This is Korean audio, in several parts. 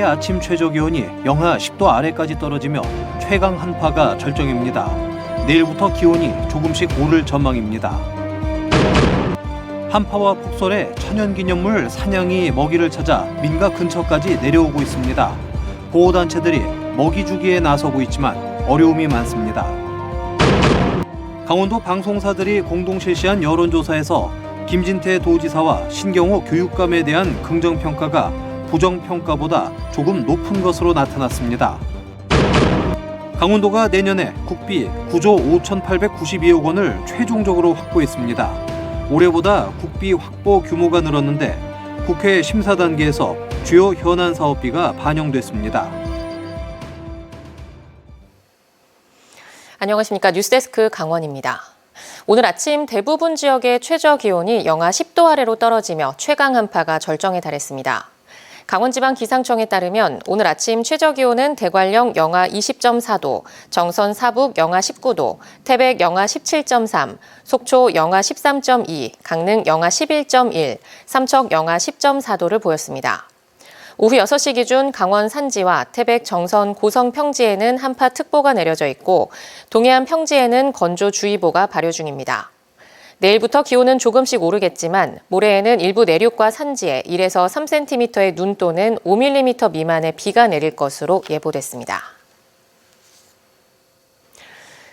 아침 최저기온이 영하 10도 아래까지 떨어지며 최강 한파가 절정입니다. 내일부터 기온이 조금씩 오를 전망입니다. 한파와 폭설에 천연기념물 사냥이 먹이를 찾아 민가 근처까지 내려오고 있습니다. 보호단체들이 먹이 주기에 나서고 있지만 어려움이 많습니다. 강원도 방송사들이 공동 실시한 여론조사에서 김진태 도지사와 신경호 교육감에 대한 긍정평가가 부정평가보다 조금 높은 것으로 나타났습니다. 강원도가 내년에 국비 9조 5,892억 원을 최종적으로 확보했습니다. 올해보다 국비 확보 규모가 늘었는데 국회 심사 단계에서 주요 현안 사업비가 반영됐습니다. 안녕하십니까. 뉴스데스크 강원입니다. 오늘 아침 대부분 지역의 최저 기온이 영하 10도 아래로 떨어지며 최강 한파가 절정에 달했습니다. 강원지방기상청에 따르면 오늘 아침 최저기온은 대관령 영하 20.4도, 정선 사북 영하 19도, 태백 영하 17.3, 속초 영하 13.2, 강릉 영하 11.1, 삼척 영하 10.4도를 보였습니다. 오후 6시 기준 강원 산지와 태백 정선 고성 평지에는 한파특보가 내려져 있고 동해안 평지에는 건조주의보가 발효 중입니다. 내일부터 기온은 조금씩 오르겠지만 모레에는 일부 내륙과 산지에 1에서 3cm의 눈 또는 5mm 미만의 비가 내릴 것으로 예보됐습니다.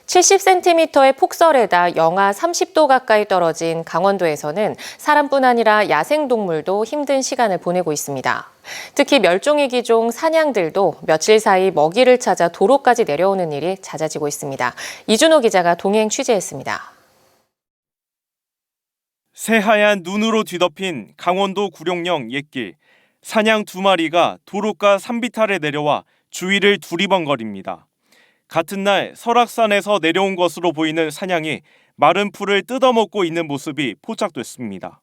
70cm의 폭설에다 영하 30도 가까이 떨어진 강원도에서는 사람뿐 아니라 야생동물도 힘든 시간을 보내고 있습니다. 특히 멸종위 기종 사냥들도 며칠 사이 먹이를 찾아 도로까지 내려오는 일이 잦아지고 있습니다. 이준호 기자가 동행 취재했습니다. 새하얀 눈으로 뒤덮인 강원도 구룡령 옛길. 사냥 2마리가 도로가 산비탈에 내려와 주위를 두리번거립니다. 같은 날 설악산에서 내려온 것으로 보이는 사냥이 마른 풀을 뜯어먹고 있는 모습이 포착됐습니다.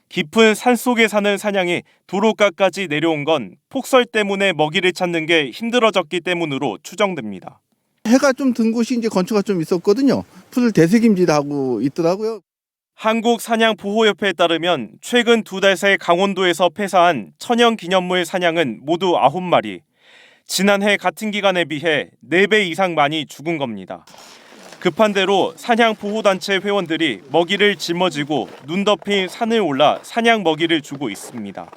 깊은 산속에 사는 사냥이 도로가까지 내려온 건 폭설 때문에 먹이를 찾는 게 힘들어졌기 때문으로 추정됩니다. 해가 좀 든 곳이 이제 건초가 좀 있었거든요. 풀을 되새김질하고 있더라고요. 한국사냥보호협회에 따르면 최근 2달 새 강원도에서 폐사한 천연기념물 사냥은 모두 9마리. 지난해 같은 기간에 비해 4배 이상 많이 죽은 겁니다. 급한 대로 사냥보호단체 회원들이 먹이를 짊어지고 눈 덮인 산을 올라 사냥 먹이를 주고 있습니다.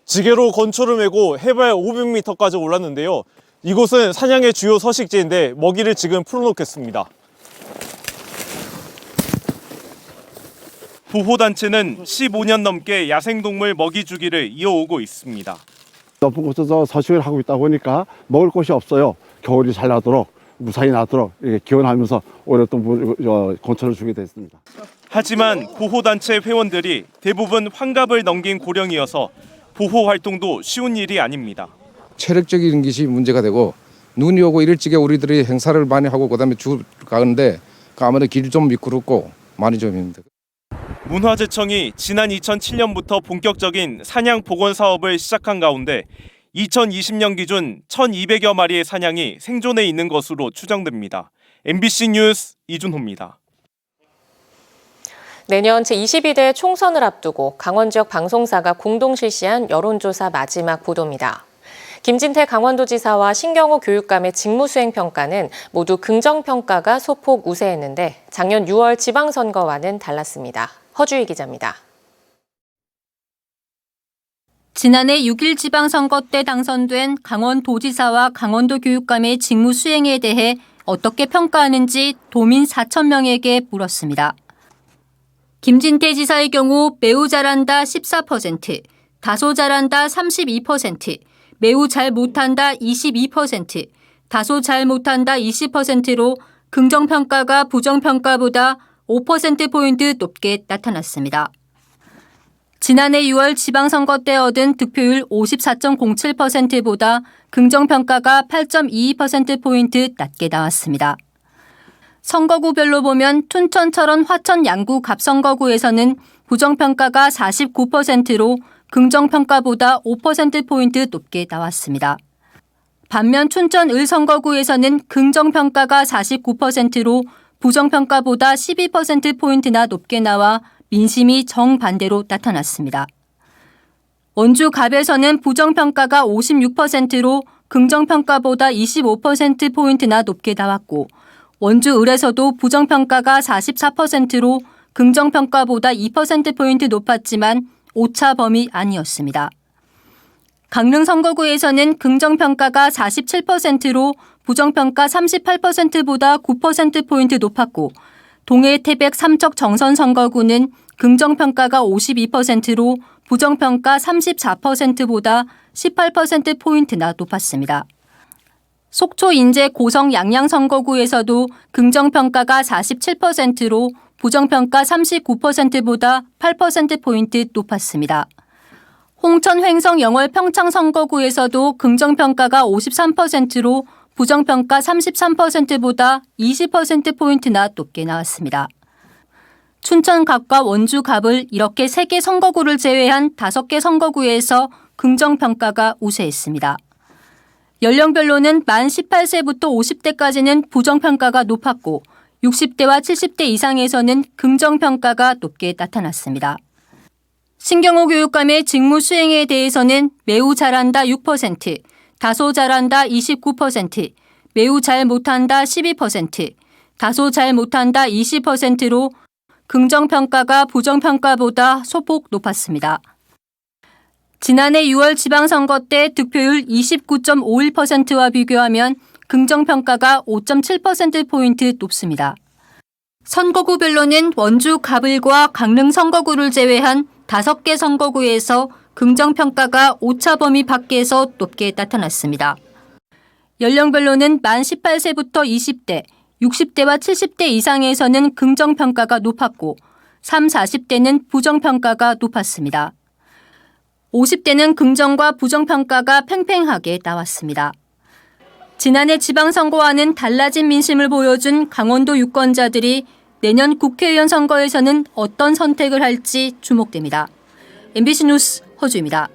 지게로 건초를 메고 해발 500m까지 올랐는데요. 이곳은 사냥의 주요 서식지인데 먹이를 지금 풀어놓겠습니다. 보호단체는 15년 넘게 야생동물 먹이 주기를 이어오고 있습니다. 높은 곳에서 서식을 하고 있다 보니까 먹을 곳이 없어요. 겨울이 잘 나도록 무사히 나도록 기원하면서 오랫동안 건초를 주게 됐습니다. 하지만 보호단체 회원들이 대부분 환갑을 넘긴 고령이어서 보호 활동도 쉬운 일이 아닙니다. 체력적인 것이 문제가 되고 눈이 오고 이럴 적에 우리들이 행사를 많이 하고 그다음에 줄 가는데 아무래도 길이 좀 미끄럽고 많이 좀 힘들어요. 문화재청이 지난 2007년부터 본격적인 사냥 복원 사업을 시작한 가운데 2020년 기준 1,200여 마리의 사냥이 생존해 있는 것으로 추정됩니다. MBC 뉴스 이준호입니다. 내년 제22대 총선을 앞두고 강원 지역 방송사가 공동 실시한 여론조사 마지막 보도입니다. 김진태 강원도지사와 신경호 교육감의 직무수행평가는 모두 긍정평가가 소폭 우세했는데 작년 6월 지방선거와는 달랐습니다. 허주희 기자입니다. 지난해 6일 지방선거 때 당선된 강원도지사와 강원도 교육감의 직무 수행에 대해 어떻게 평가하는지 도민 4천 명에게 물었습니다. 김진태 지사의 경우 매우 잘한다 14%, 다소 잘한다 32%, 매우 잘 못한다 22%, 다소 잘 못한다 20%로 긍정평가가 부정평가보다 5%포인트 높게 나타났습니다. 지난해 6월 지방선거 때 얻은 득표율 54.07%보다 긍정평가가 8.22%포인트 낮게 나왔습니다. 선거구별로 보면 춘천, 철원, 화천, 양구, 갑선거구에서는 부정평가가 49%로 긍정평가보다 5%포인트 높게 나왔습니다. 반면 춘천 을선거구에서는 긍정평가가 49%로 부정평가보다 12%포인트나 높게 나와 민심이 정반대로 나타났습니다. 원주 갑에서는 부정평가가 56%로 긍정평가보다 25%포인트나 높게 나왔고 원주 을에서도 부정평가가 44%로 긍정평가보다 2%포인트 높았지만 오차 범위 아니었습니다. 강릉 선거구에서는 긍정평가가 47%로 부정평가 38%보다 9%포인트 높았고 동해 태백 삼척 정선 선거구는 긍정평가가 52%로 부정평가 34%보다 18%포인트나 높았습니다. 속초 인제 고성 양양 선거구에서도 긍정평가가 47%로 부정평가 39%보다 8%포인트 높았습니다. 홍천 횡성 영월 평창 선거구에서도 긍정평가가 53%로 부정평가 33%보다 20%포인트나 높게 나왔습니다. 춘천 갑과 원주 갑을 이렇게 3개 선거구를 제외한 5개 선거구에서 긍정평가가 우세했습니다. 연령별로는 만 18세부터 50대까지는 부정평가가 높았고 60대와 70대 이상에서는 긍정평가가 높게 나타났습니다. 신경호 교육감의 직무 수행에 대해서는 매우 잘한다 6%, 다소 잘한다 29%, 매우 잘 못한다 12%, 다소 잘 못한다 20%로 긍정평가가 부정평가보다 소폭 높았습니다. 지난해 6월 지방선거 때 득표율 29.51%와 비교하면 긍정평가가 5.7%포인트 높습니다. 선거구별로는 원주 갑을과 강릉 선거구를 제외한 5개 선거구에서 긍정평가가 오차 범위 밖에서 높게 나타났습니다. 연령별로는 만 18세부터 20대, 60대와 70대 이상에서는 긍정평가가 높았고 30, 40대는 부정평가가 높았습니다. 50대는 긍정과 부정평가가 팽팽하게 나왔습니다. 지난해 지방선거와는 달라진 민심을 보여준 강원도 유권자들이 내년 국회의원 선거에서는 어떤 선택을 할지 주목됩니다. MBC 뉴스 허주입니다.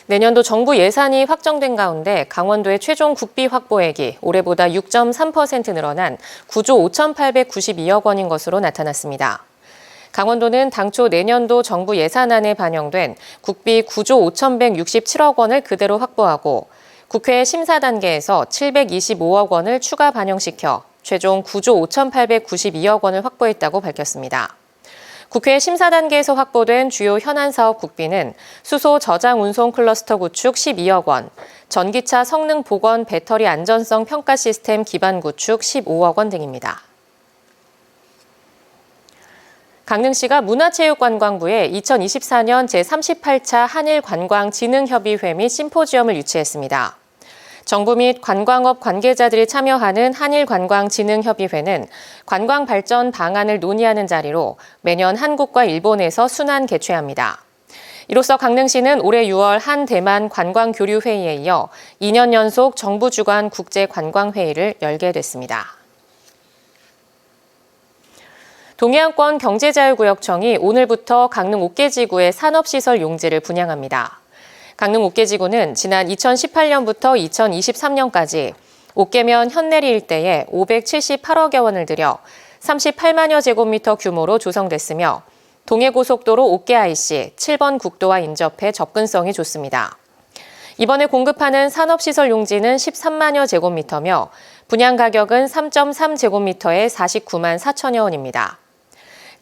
내년도 정부 예산이 확정된 가운데 강원도의 최종 국비 확보액이 올해보다 6.3% 늘어난 9조 5,892억 원인 것으로 나타났습니다. 강원도는 당초 내년도 정부 예산안에 반영된 국비 9조 5,167억 원을 그대로 확보하고 국회 심사 단계에서 725억 원을 추가 반영시켜 최종 9조 5,892억 원을 확보했다고 밝혔습니다. 국회 심사 단계에서 확보된 주요 현안 사업 국비는 수소 저장 운송 클러스터 구축 12억 원, 전기차 성능 복원 배터리 안전성 평가 시스템 기반 구축 15억 원 등입니다. 강릉시가 문화체육관광부에 2024년 제38차 한일관광진흥협의회 및 심포지엄을 유치했습니다. 정부 및 관광업 관계자들이 참여하는 한일관광진흥협의회는 관광 발전 방안을 논의하는 자리로 매년 한국과 일본에서 순환 개최합니다. 이로써 강릉시는 올해 6월 한 대만 관광교류회의에 이어 2년 연속 정부 주관 국제관광회의를 열게 됐습니다. 동해안권 경제자유구역청이 오늘부터 강릉 옥계지구의 산업시설 용지를 분양합니다. 강릉 옥계지구는 지난 2018년부터 2023년까지 옥계면 현내리 일대에 578억여 원을 들여 38만여 제곱미터 규모로 조성됐으며 동해고속도로 옥계 IC 7번 국도와 인접해 접근성이 좋습니다. 이번에 공급하는 산업시설 용지는 13만여 제곱미터며 분양 가격은 3.3제곱미터에 49만 4천여 원입니다.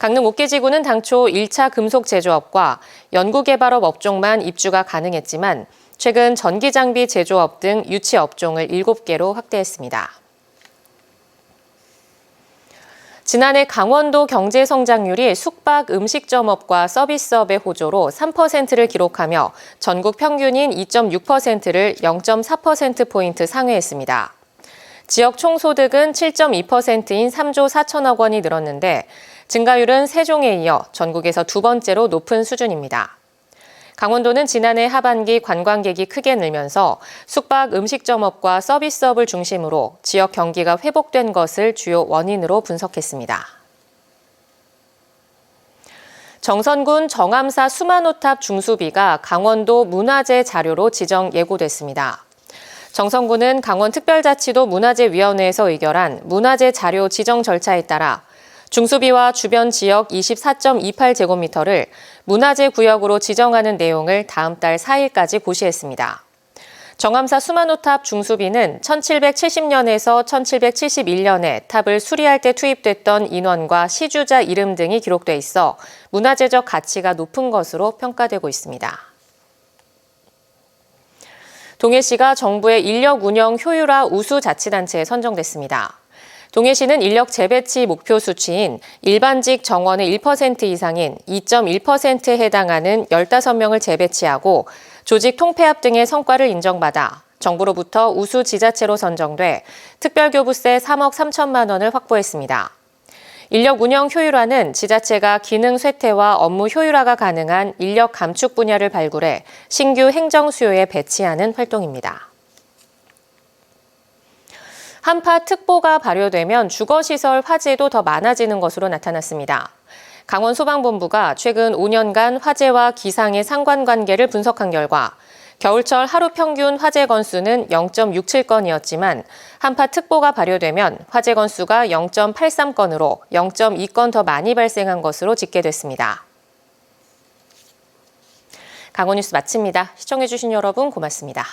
강릉 옥계지구는 당초 1차 금속 제조업과 연구개발업 업종만 입주가 가능했지만 최근 전기장비 제조업 등 유치 업종을 7개로 확대했습니다. 지난해 강원도 경제성장률이 숙박 음식점업과 서비스업의 호조로 3%를 기록하며 전국 평균인 2.6%를 0.4%포인트 상회했습니다. 지역 총소득은 7.2%인 3조 4천억 원이 늘었는데 증가율은 세종에 이어 전국에서 두 번째로 높은 수준입니다. 강원도는 지난해 하반기 관광객이 크게 늘면서 숙박 음식점업과 서비스업을 중심으로 지역 경기가 회복된 것을 주요 원인으로 분석했습니다. 정선군 정암사 수만호탑 중수비가 강원도 문화재 자료로 지정 예고됐습니다. 정선군은 강원특별자치도 문화재위원회에서 의결한 문화재 자료 지정 절차에 따라 중수비와 주변 지역 24.28제곱미터를 문화재 구역으로 지정하는 내용을 다음 달 4일까지 고시했습니다. 정암사 수만호탑 중수비는 1770년에서 1771년에 탑을 수리할 때 투입됐던 인원과 시주자 이름 등이 기록돼 있어 문화재적 가치가 높은 것으로 평가되고 있습니다. 동해시가 정부의 인력 운영 효율화 우수 자치단체에 선정됐습니다. 동해시는 인력 재배치 목표 수치인 일반직 정원의 1% 이상인 2.1%에 해당하는 15명을 재배치하고 조직 통폐합 등의 성과를 인정받아 정부로부터 우수 지자체로 선정돼 특별교부세 3억 3천만 원을 확보했습니다. 인력 운영 효율화는 지자체가 기능 쇠퇴와 업무 효율화가 가능한 인력 감축 분야를 발굴해 신규 행정 수요에 배치하는 활동입니다. 한파 특보가 발효되면 주거시설 화재도 더 많아지는 것으로 나타났습니다. 강원소방본부가 최근 5년간 화재와 기상의 상관관계를 분석한 결과 겨울철 하루 평균 화재 건수는 0.67건이었지만 한파 특보가 발효되면 화재 건수가 0.83건으로 0.2건 더 많이 발생한 것으로 집계됐습니다. 강원뉴스 마칩니다. 시청해주신 여러분 고맙습니다.